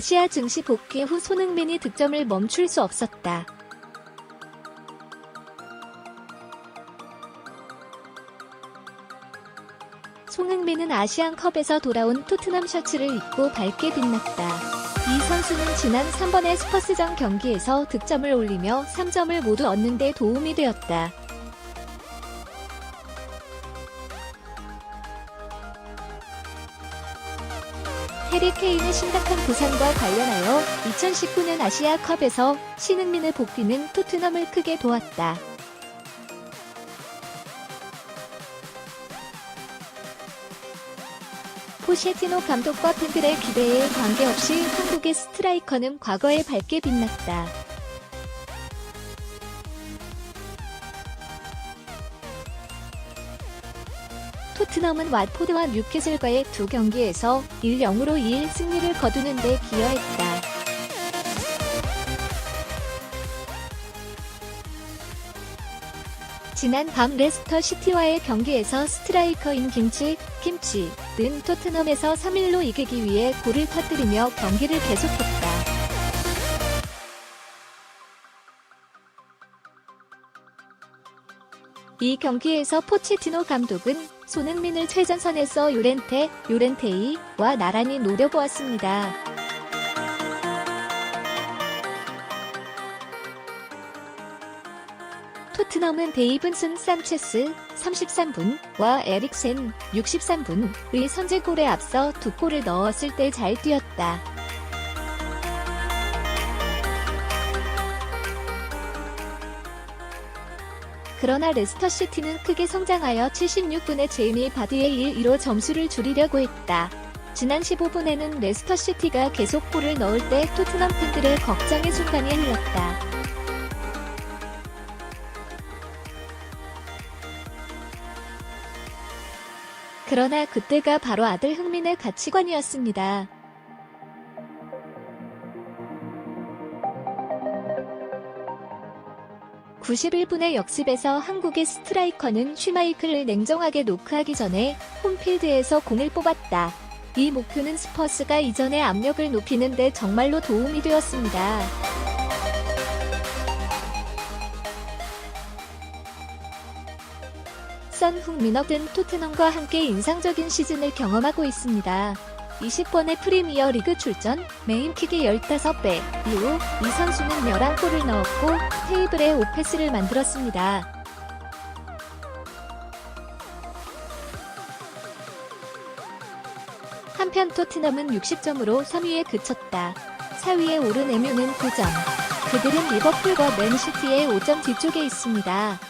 아시아 증시 복귀 후 손흥민이 득점을 멈출 수 없었다. 손흥민은 아시안컵에서 돌아온 토트넘 셔츠를 입고 밝게 빛났다. 이 선수는 지난 3번의 스퍼스전 경기에서 득점을 올리며 3점을 모두 얻는 데 도움이 되었다. 해리 케인의 심각한 부상과 관련하여 2019년 아시아컵에서 손흥민의 복귀는 토트넘을 크게 도왔다. 포셰티노 감독과 팬들의 기대에 관계없이 한국의 스트라이커는 과거에 밝게 빛났다. 토트넘은 왓포드와 뉴캐슬과의 두 경기에서 1-0으로 2일 승리를 거두는 데 기여했다. 지난 밤 레스터 시티와의 경기에서 스트라이커인 김치는 토트넘에서 3-1로 이기기 위해 골을 터뜨리며 경기를 계속했다. 이 경기에서 포체티노 감독은 손흥민을 최전선에서 요렌테이와 나란히 노려보았습니다. 토트넘은 데이븐슨 산체스 33분과 에릭센 63분의 선제골에 앞서 두 골을 넣었을 때 잘 뛰었다. 그러나 레스터시티는 크게 성장하여 76분에 제이미 바디의 1-2로 점수를 줄이려고 했다. 지난 15분에는 레스터시티가 계속 골을 넣을 때 토트넘 팬들의 걱정의 순간이 흘렀다. 그러나 그때가 바로 아들 흥민의 가치관이었습니다. (91분의) 역습에서 한국의 스트라이커는 슈마이클을 냉정하게 노크하기 전에 홈필드에서 공을 뽑았다. 이 목표는 스퍼스가 이전의 압력을 높이는 데 정말로 도움이 되었습니다. 선 흥민은 토트넘과 함께 인상적인 시즌을 경험하고 있습니다. 20번의 프리미어리그 출전, 메인킥의 15배 이후 이 선수는 11골을 넣었고 테이블에 5패스를 만들었습니다. 한편 토트넘은 60점으로 3위에 그쳤다. 4위에 오른 MU는 9점. 그들은 리버풀과 맨시티의 5점 뒤쪽에 있습니다.